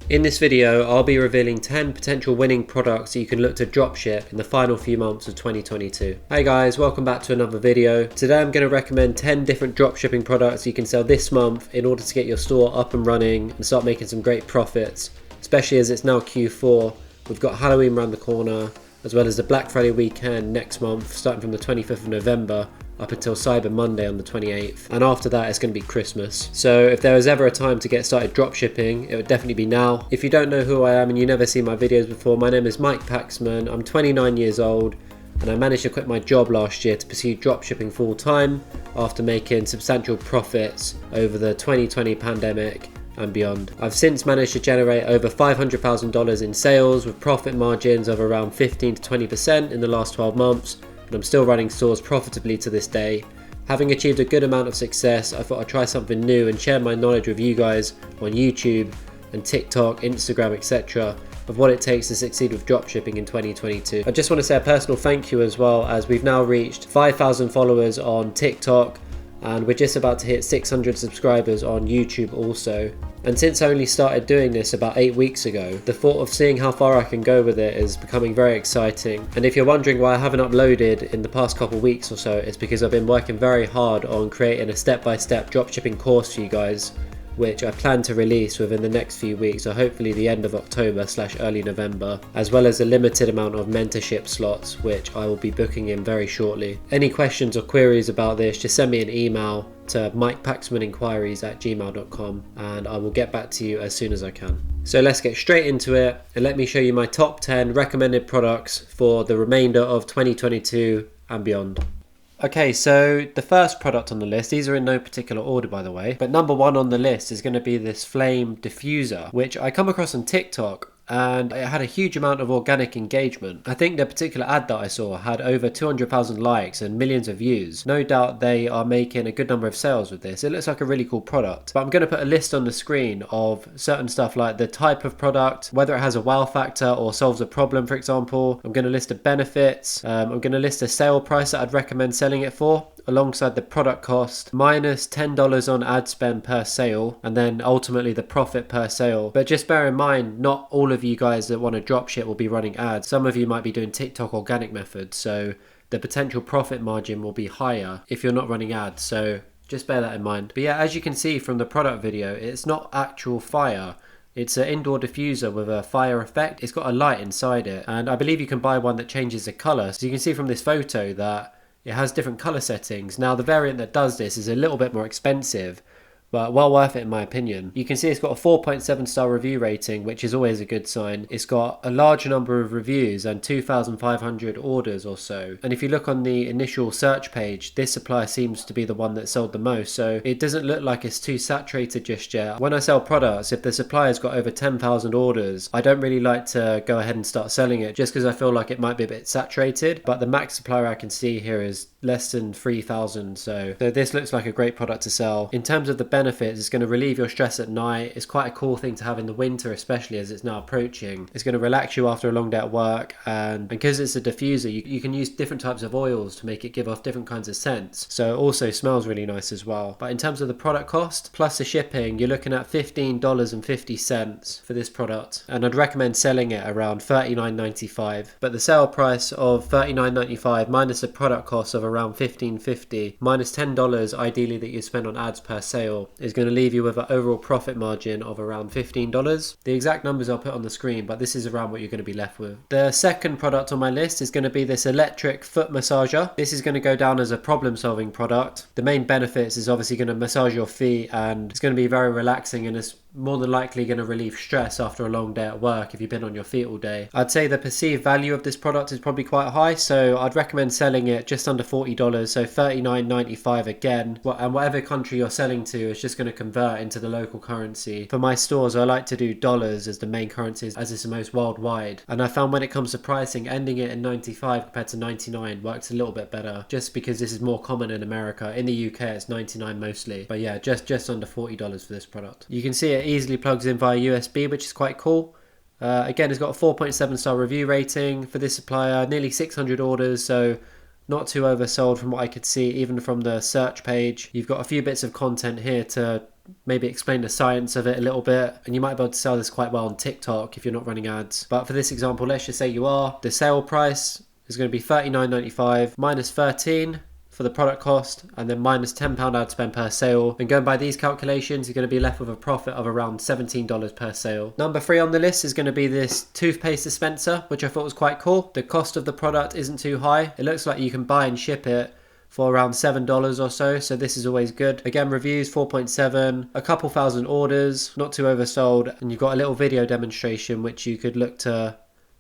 In this video, I'll be revealing 10 potential winning products that you can look to dropship in the final few months of 2022. Hey guys, welcome back to another video. Today I'm going to recommend 10 different dropshipping products you can sell this month in order to get your store up and running and start making some great profits, especially as it's now Q4. We've got Halloween around the corner, as well as the Black Friday weekend next month, starting from the 25th of November up until Cyber Monday on the 28th, and after that it's going to be Christmas. So if there was ever a time to get started dropshipping, it would definitely be now. If you don't know who I am and you never seen my videos before, my name is Mike Paxman. I'm 29 years old and I managed to quit my job last year to pursue dropshipping full time after making substantial profits over the 2020 pandemic and beyond. I've since managed to generate over $500,000 in sales with profit margins of around 15 to 20% in the last 12 months. And I'm still running stores profitably to this day. Having achieved a good amount of success, I thought I'd try something new and share my knowledge with you guys on YouTube and TikTok, Instagram, etc. of what it takes to succeed with dropshipping in 2022. I just want to say a personal thank you as well, as we've now reached 5,000 followers on TikTok and we're just about to hit 600 subscribers on YouTube also. And since I only started doing this about 8 weeks ago, the thought of seeing how far I can go with it is becoming very exciting. And if you're wondering why I haven't uploaded in the past couple weeks or so, it's because I've been working very hard on creating a step-by-step dropshipping course for you guys, which I plan to release within the next few weeks, so hopefully the end of October/early November, as well as a limited amount of mentorship slots, which I will be booking in very shortly. Any questions or queries about this, just send me an email to mikepaxmaninquiries@gmail.com and I will get back to you as soon as I can. So let's get straight into it and let me show you my top 10 recommended products for the remainder of 2022 and beyond. Okay, so the first product on the list, these are in no particular order by the way, but number one on the list is going to be this flame diffuser, which I come across on TikTok and it had a huge amount of organic engagement. I think the particular ad that I saw had over 200,000 likes and millions of views. No doubt they are making a good number of sales with this. It looks like a really cool product. But I'm going to put a list on the screen of certain stuff like the type of product, whether it has a wow factor or solves a problem, for example. I'm going to list the benefits. I'm going to list a sale price that I'd recommend selling it for, alongside the product cost, minus $10 on ad spend per sale, and then ultimately the profit per sale. But just bear in mind, not all of you guys that want to dropship will be running ads. Some of you might be doing TikTok organic methods, so the potential profit margin will be higher if you're not running ads. So just bear that in mind. But yeah, as you can see from the product video, it's not actual fire. It's an indoor diffuser with a fire effect. It's got a light inside it, and I believe you can buy one that changes the color. So you can see from this photo that it has different color settings. Now the variant that does this is a little bit more expensive, but well worth it in my opinion. You can see it's got a 4.7 star review rating, which is always a good sign. It's got a large number of reviews and 2,500 orders or so. And if you look on the initial search page, this supplier seems to be the one that sold the most. So it doesn't look like it's too saturated just yet. When I sell products, if the supplier's got over 10,000 orders, I don't really like to go ahead and start selling it just because I feel like it might be a bit saturated. But the max supplier I can see here is less than 3,000. So this looks like a great product to sell. In terms of the benefits, it's going to relieve your stress at night. It's quite a cool thing to have in the winter, especially as it's now approaching. It's going to relax you after a long day at work, and because it's a diffuser, you can use different types of oils to make it give off different kinds of scents. So it also smells really nice as well. But in terms of the product cost plus the shipping, you're looking at $15.50 for this product, and I'd recommend selling it around $39.95. But the sale price of $39.95 minus the product cost of around $15.50 minus $10 ideally that you spend on ads per sale is going to leave you with an overall profit margin of around $15. The exact numbers I'll put on the screen, but this is around what you're going to be left with. The second product on my list is going to be this electric foot massager. This is going to go down as a problem solving product. The main benefits is obviously going to massage your feet, and it's going to be very relaxing, and it's more than likely going to relieve stress after a long day at work if you've been on your feet all day. I'd say the perceived value of this product is probably quite high, so I'd recommend selling it just under $40, so $39.95 again. And whatever country you're selling to is just going to convert into the local currency. For my stores, I like to do dollars as the main currency, as it's the most worldwide. And I found when it comes to pricing, ending it in 95 compared to 99 works a little bit better, just because this is more common in America. In the UK, it's 99 mostly. But yeah, just under $40 for this product. You can see it easily plugs in via USB, which is quite cool. Again, it's got a 4.7 star review rating for this supplier, nearly 600 orders, so not too oversold from what I could see even from the search page. You've got a few bits of content here to maybe explain the science of it a little bit, and you might be able to sell this quite well on TikTok if you're not running ads. But for this example, let's just say you are. The sale price is going to be $39.95 minus 13 for the product cost, and then minus £10 ad spend per sale. And going by these calculations, you're going to be left with a profit of around $17 per sale. Number 3 on the list is going to be this toothpaste dispenser, which I thought was quite cool. The cost of the product isn't too high. It looks like you can buy and ship it for around $7 or so this is always good. Again, reviews 4.7, a couple thousand orders, not too oversold, and you've got a little video demonstration which you could look to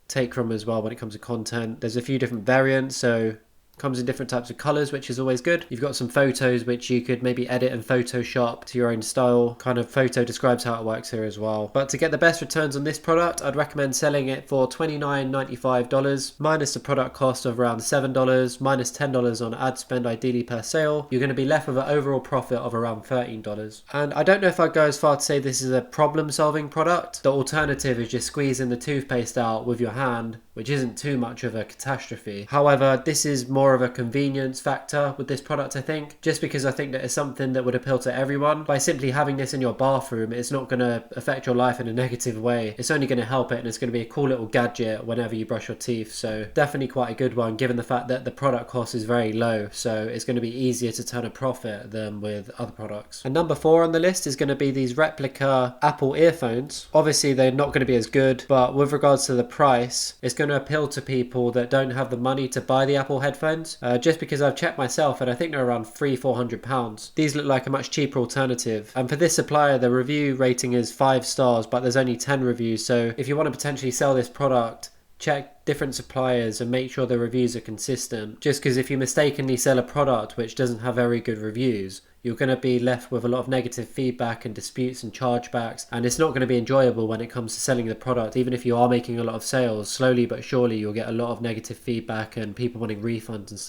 take from as well when it comes to content. There's a few different variants, so comes in different types of colors, which is always good. You've got some photos which you could maybe edit and Photoshop to your own style. Kind of photo describes how it works here as well. But to get the best returns on this product, I'd recommend selling it for $29.95 minus the product cost of around $7 minus $10 on ad spend ideally per sale. You're going to be left with an overall profit of around $13. And I don't know if I'd go as far to say this is a problem solving product. The alternative is just squeezing the toothpaste out with your hand, which isn't too much of a catastrophe. However, this is more of a convenience factor with this product, I think, just because I think that it's something that would appeal to everyone. By simply having this in your bathroom, it's not going to affect your life in a negative way. It's only going to help it, and it's going to be a cool little gadget whenever you brush your teeth. So definitely quite a good one, given the fact that the product cost is very low. So it's going to be easier to turn a profit than with other products. And number 4 on the list is going to be these replica Apple earphones. Obviously, they're not going to be as good, but with regards to the price, it's going to appeal to people that don't have the money to buy the Apple headphones. Just because I've checked myself, and I think they're around £300-400. These look like a much cheaper alternative. And for this supplier, the review rating is 5 stars, but there's only 10 reviews. So if you want to potentially sell this product, check different suppliers and make sure the reviews are consistent. Just because if you mistakenly sell a product which doesn't have very good reviews, you're going to be left with a lot of negative feedback and disputes and chargebacks, and it's not going to be enjoyable when it comes to selling the product. Even if you are making a lot of sales, slowly but surely you'll get a lot of negative feedback and people wanting refunds and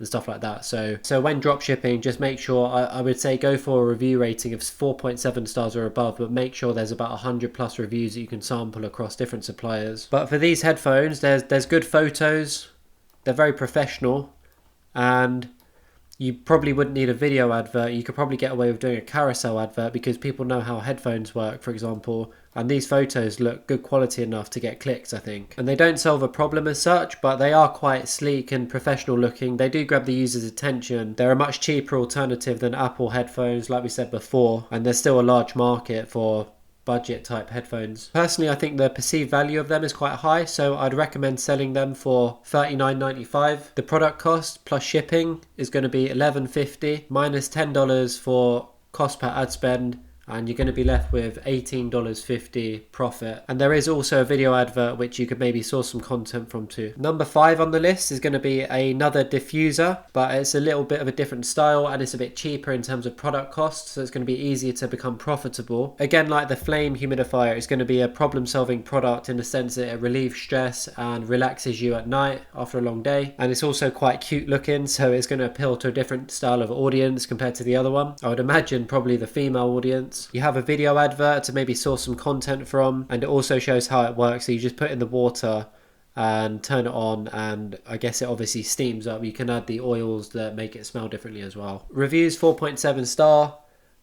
stuff like that. So when drop shipping, just make sure, I would say go for a review rating of 4.7 stars or above, but make sure there's about 100 plus reviews that you can sample across different suppliers. But for these headphones, there's good photos, they're very professional, and you probably wouldn't need a video advert. You could probably get away with doing a carousel advert because people know how headphones work, for example. And these photos look good quality enough to get clicks, I think. And they don't solve a problem as such, but they are quite sleek and professional looking. They do grab the user's attention. They're a much cheaper alternative than Apple headphones, like we said before. And there's still a large market for budget type headphones. Personally, I think the perceived value of them is quite high, so I'd recommend selling them for $39.95. The product cost plus shipping is going to be $11.50 minus $10 for cost per ad spend, and you're going to be left with $18.50 profit. And there is also a video advert which you could maybe source some content from too. Number 5 on the list is going to be another diffuser, but it's a little bit of a different style and it's a bit cheaper in terms of product cost, so it's going to be easier to become profitable. Again, like the flame humidifier, it's going to be a problem solving product in the sense that it relieves stress and relaxes you at night after a long day. And it's also quite cute looking, so it's going to appeal to a different style of audience compared to the other one. I would imagine probably the female audience. You have a video advert to maybe source some content from, and it also shows how it works. So you just put in the water and turn it on, and I guess it obviously steams up. You can add the oils that make it smell differently as well. Reviews 4.7 star.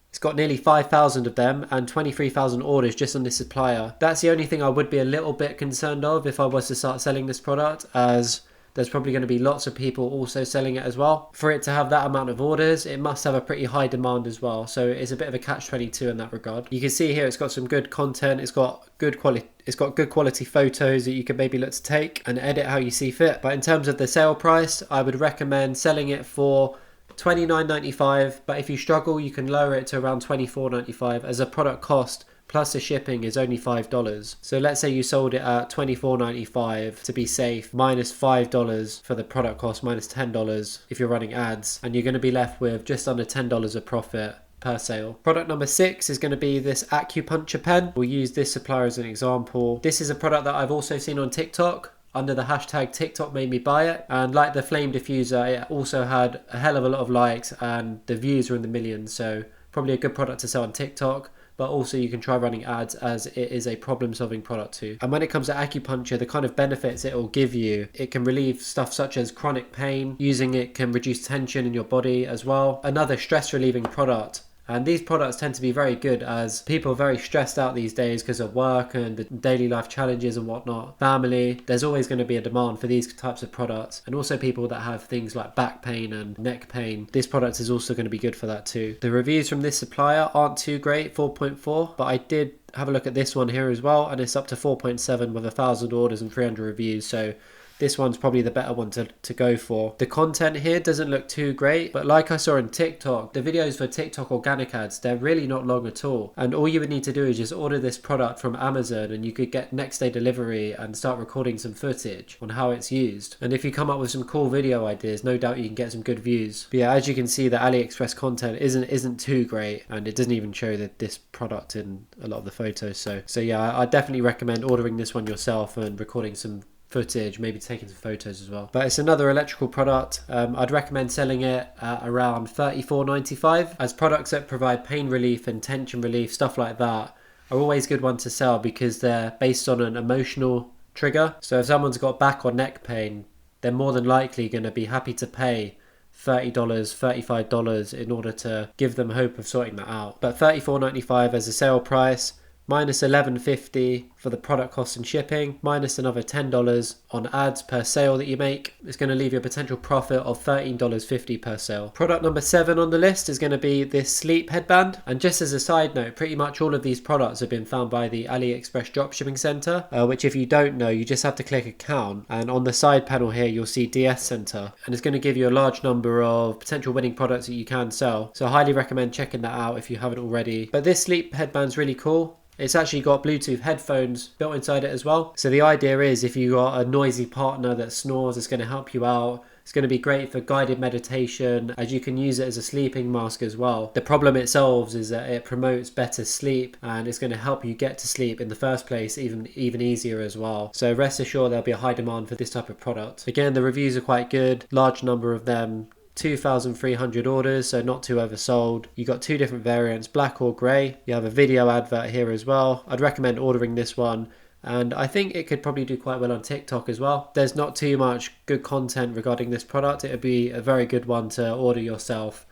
It's got nearly 5,000 of them and 23,000 orders just on this supplier. That's the only thing I would be a little bit concerned of if I was to start selling this product, as there's probably going to be lots of people also selling it as well. For it to have that amount of orders, it must have a pretty high demand as well. So it's a bit of a catch-22 in that regard. You can see here it's got some good content. It's got good quality photos that you can maybe look to take and edit how you see fit. But in terms of the sale price, I would recommend selling it for $29.95. But if you struggle, you can lower it to around $24.95 as a product cost plus the shipping is only $5. So let's say you sold it at $24.95 to be safe, minus $5 for the product cost, minus $10 if you're running ads, and you're going to be left with just under $10 of profit per sale. Product number 6 is going to be this acupuncture pen. We'll use this supplier as an example. This is a product that I've also seen on TikTok under the hashtag TikTok made me buy it, and like the flame diffuser, it also had a hell of a lot of likes and the views are in the millions, so probably a good product to sell on TikTok. But also you can try running ads as it is a problem solving product too. And when it comes to acupuncture, the kind of benefits it will give you, it can relieve stuff such as chronic pain. Using it can reduce tension in your body as well. Another stress relieving product. And these products tend to be very good as people are very stressed out these days because of work and the daily life challenges and whatnot. Family, there's always going to be a demand for these types of products. And also people that have things like back pain and neck pain. This product is also going to be good for that too. The reviews from this supplier aren't too great, 4.4, but I did have a look at this one here as well, and it's up to 4.7 with 1,000 orders and 300 reviews. So this one's probably the better one to go for. The content here doesn't look too great, but like I saw in TikTok, the videos for TikTok organic ads, they're really not long at all. And all you would need to do is just order this product from Amazon and you could get next day delivery and start recording some footage on how it's used. And if you come up with some cool video ideas, no doubt you can get some good views. But yeah, as you can see, the AliExpress content isn't too great, and it doesn't even show this product in a lot of the photos. So yeah, I definitely recommend ordering this one yourself and recording some footage, maybe taking some photos as well. But it's another electrical product. I'd recommend selling it at around $34.95, as products that provide pain relief and tension relief, stuff like that, are always good ones to sell because they're based on an emotional trigger. So if someone's got back or neck pain, they're more than likely going to be happy to pay $30, $35 in order to give them hope of sorting that out. But $34.95 as a sale price, minus $11.50 for the product cost and shipping, minus another $10 on ads per sale that you make. It's going to leave you a potential profit of $13.50 per sale. Product number 7 on the list is going to be this sleep headband. And just as a side note, pretty much all of these products have been found by the AliExpress Dropshipping Center, which if you don't know, you just have to click account. And on the side panel here, you'll see DS Center. And it's going to give you a large number of potential winning products that you can sell. So I highly recommend checking that out if you haven't already. But this sleep headband's really cool. It's actually got Bluetooth headphones built inside it as well. So the idea is if you got a noisy partner that snores, it's going to help you out. It's going to be great for guided meditation, as you can use it as a sleeping mask as well. The problem it solves is that it promotes better sleep, and it's going to help you get to sleep in the first place even easier as well. So rest assured there'll be a high demand for this type of product. Again, the reviews are quite good, large number of them. 2,300 orders, so not too oversold. You got 2 different variants, black or grey. You have a video advert here as well. I'd recommend ordering this one, and I think it could probably do quite well on TikTok as well. There's not too much good content regarding this product. It would be a very good one to order yourself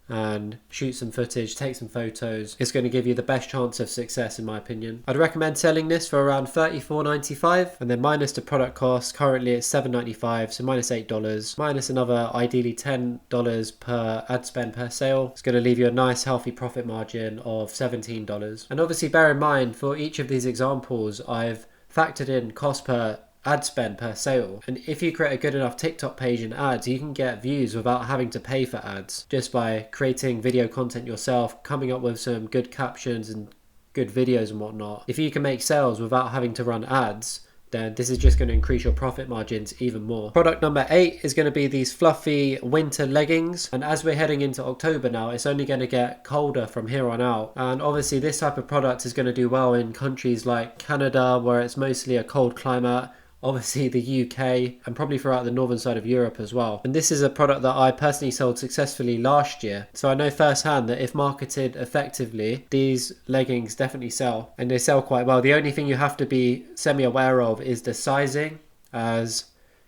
and shoot some footage, take some photos. It's going to give you the best chance of success in my opinion. I'd recommend selling this for around $34.95, and then minus the product cost, currently it's $7.95, so minus $8, minus another ideally $10 per ad spend per sale. It's going to leave you a nice healthy profit margin of $17. And obviously bear in mind, for each of these examples I've factored in cost per ad spend per sale. And if you create a good enough TikTok page and ads, you can get views without having to pay for ads, just by creating video content yourself, coming up with some good captions and good videos and whatnot. If you can make sales without having to run ads, then this is just going to increase your profit margins even more. Product number 8 is going to be these fluffy winter leggings, and as we're heading into October now, it's only going to get colder from here on out, and obviously this type of product is going to do well in countries like Canada, where it's mostly a cold climate, obviously the UK, and probably throughout the northern side of Europe as well. And this is a product that I personally sold successfully last year, so I know firsthand that if marketed effectively, these leggings definitely sell, and they sell quite well. The only thing you have to be semi-aware of is the sizing, as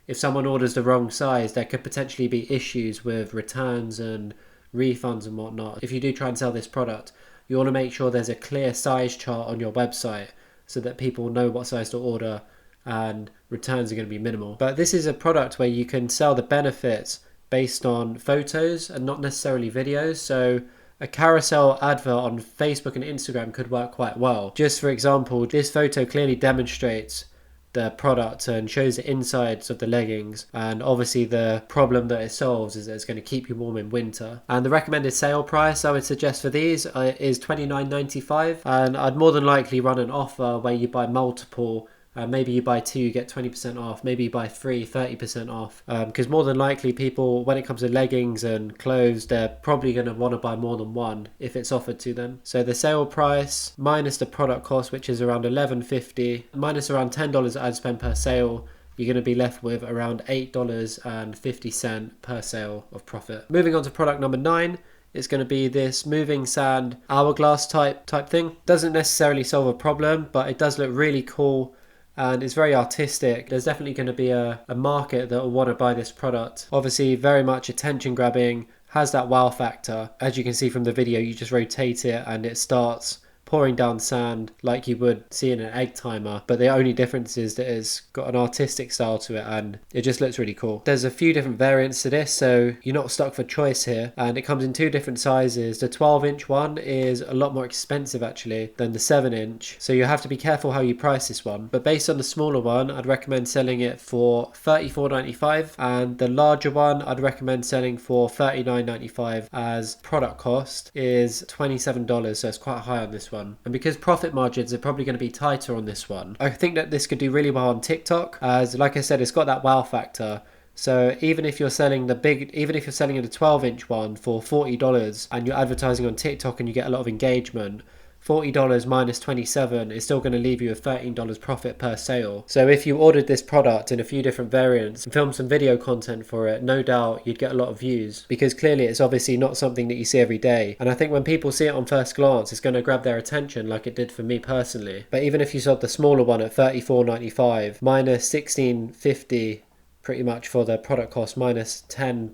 if someone orders the wrong size, there could potentially be issues with returns and refunds and whatnot. If you do try and sell this product, you want to make sure there's a clear size chart on your website so that people know what size to order and returns are going to be minimal. But this is a product where you can sell the benefits based on photos and not necessarily videos. So a carousel advert on Facebook and Instagram could work quite well. Just for example, this photo clearly demonstrates the product and shows the insides of the leggings, and obviously the problem that it solves is that it's going to keep you warm in winter. And the recommended sale price I would suggest for these is $29.95, and I'd more than likely run an offer where you buy multiple. Maybe you buy 2, you get 20% off. Maybe you buy 3, 30% off. Because more than likely people, when it comes to leggings and clothes, they're probably going to want to buy more than one if it's offered to them. So the sale price minus the product cost, which is around $11.50, minus around $10 ad spend per sale, you're going to be left with around $8.50 per sale of profit. Moving on to product number 9. It's going to be this moving sand hourglass type thing. Doesn't necessarily solve a problem, but it does look really cool. And it's very artistic. There's definitely going to be a market that will want to buy this product. Obviously very much attention grabbing, has that wow factor. As you can see from the video, you just rotate it and it starts pouring down sand like you would see in an egg timer, but the only difference is that it's got an artistic style to it and it just looks really cool. There's a few different variants to this, so you're not stuck for choice here, and it comes in 2 different sizes. The 12-inch one is a lot more expensive actually than the 7-inch, so you have to be careful how you price this one, but based on the smaller one, I'd recommend selling it for $34.95, and the larger one I'd recommend selling for $39.95, as product cost is $27, so it's quite high on this one. And because profit margins are probably going to be tighter on this one, I think that this could do really well on TikTok, as like I said, it's got that wow factor. So even if you're selling even if you're selling a 12-inch one for $40 and you're advertising on TikTok and you get a lot of engagement, $40 minus 27 is still going to leave you a $13 profit per sale. So if you ordered this product in a few different variants and filmed some video content for it, no doubt you'd get a lot of views, because clearly it's obviously not something that you see every day. And I think when people see it on first glance, it's going to grab their attention like it did for me personally. But even if you sold the smaller one at $34.95 minus $16.50 pretty much for the product cost, minus $10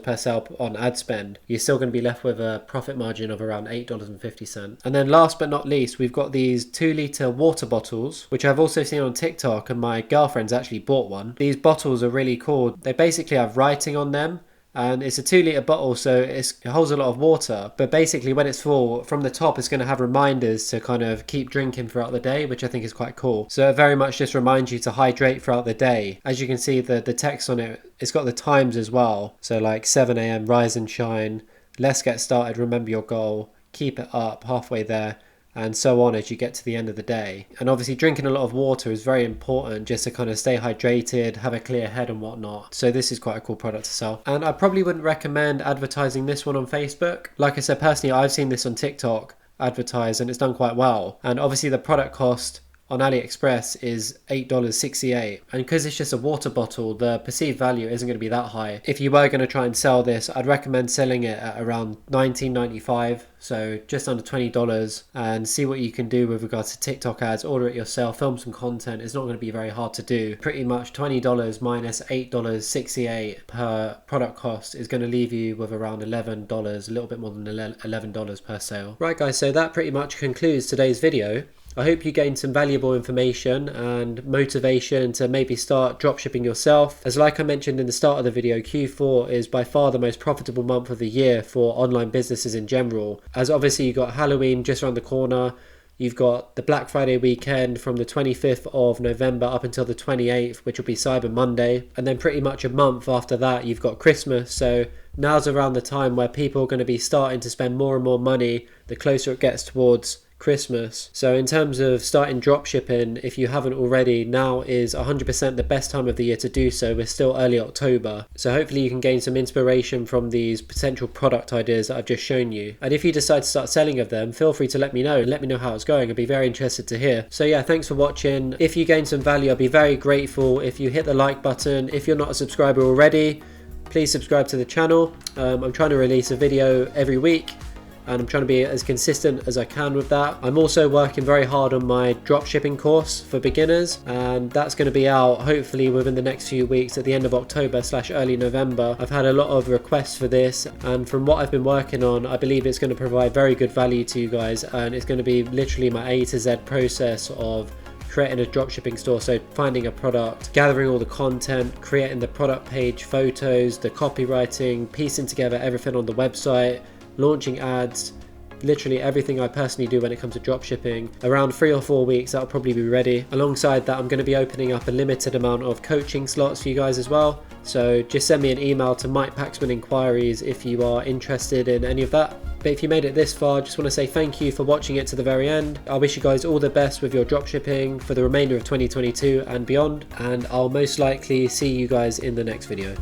per sale on ad spend, you're still going to be left with a profit margin of around $8.50. And then last but not least, we've got these 2-litre water bottles, which I've also seen on TikTok, and my girlfriend's actually bought one. These bottles are really cool. They basically have writing on them, and it's a 2-litre bottle, so it holds a lot of water, but basically when it's full, from the top it's going to have reminders to kind of keep drinking throughout the day, which I think is quite cool. So it very much just reminds you to hydrate throughout the day. As you can see, the text on it, it's got the times as well, so like 7 a.m, rise and shine, let's get started, remember your goal, keep it up, halfway there, and so on as you get to the end of the day. And obviously drinking a lot of water is very important, just to kind of stay hydrated, have a clear head and whatnot. So this is quite a cool product to sell, and I probably wouldn't recommend advertising this one on Facebook. Like I said, personally I've seen this on TikTok advertised and it's done quite well, and obviously the product cost on AliExpress is $8.68, and because it's just a water bottle, the perceived value isn't going to be that high. If you were going to try and sell this, I'd recommend selling it at around $19.95, so just under $20, and see what you can do with regards to TikTok ads. Order it yourself, film some content. It's not going to be very hard to do. Pretty much $20 minus $8.68 per product cost is going to leave you with around $11, a little bit more than $11 per sale. Right guys, so that pretty much concludes today's video. I hope you gained some valuable information and motivation to maybe start dropshipping yourself. As like I mentioned in the start of the video, Q4 is by far the most profitable month of the year for online businesses in general, as obviously you've got Halloween just around the corner. You've got the Black Friday weekend from the 25th of November up until the 28th, which will be Cyber Monday. And then pretty much a month after that, you've got Christmas. So now's around the time where people are going to be starting to spend more and more money the closer it gets towards Christmas. So in terms of starting dropshipping, if you haven't already, now is 100% the best time of the year to do so. We're still early October, so hopefully you can gain some inspiration from these potential product ideas that I've just shown you. And if you decide to start selling of them, feel free to let me know and let me know how it's going. I'd be very interested to hear. So yeah, thanks for watching. If you gain some value, I'd be very grateful if you hit the like button. If you're not a subscriber already, please subscribe to the channel. I'm trying to release a video every week, and I'm trying to be as consistent as I can with that. I'm also working very hard on my dropshipping course for beginners, and that's going to be out hopefully within the next few weeks at the end of October / early November. I've had a lot of requests for this, and from what I've been working on, I believe it's going to provide very good value to you guys, and it's going to be literally my A to Z process of creating a dropshipping store. So finding a product, gathering all the content, creating the product page, photos, the copywriting, piecing together everything on the website, launching ads, literally everything I personally do when it comes to dropshipping. Around 3 or 4 weeks that'll probably be ready. Alongside that, I'm going to be opening up a limited amount of coaching slots for you guys as well, so just send me an email to Mike Paxman Inquiries if you are interested in any of that. But if you made it this far, just want to say thank you for watching it to the very end. I wish you guys all the best with your dropshipping for the remainder of 2022 and beyond, and I'll most likely see you guys in the next video.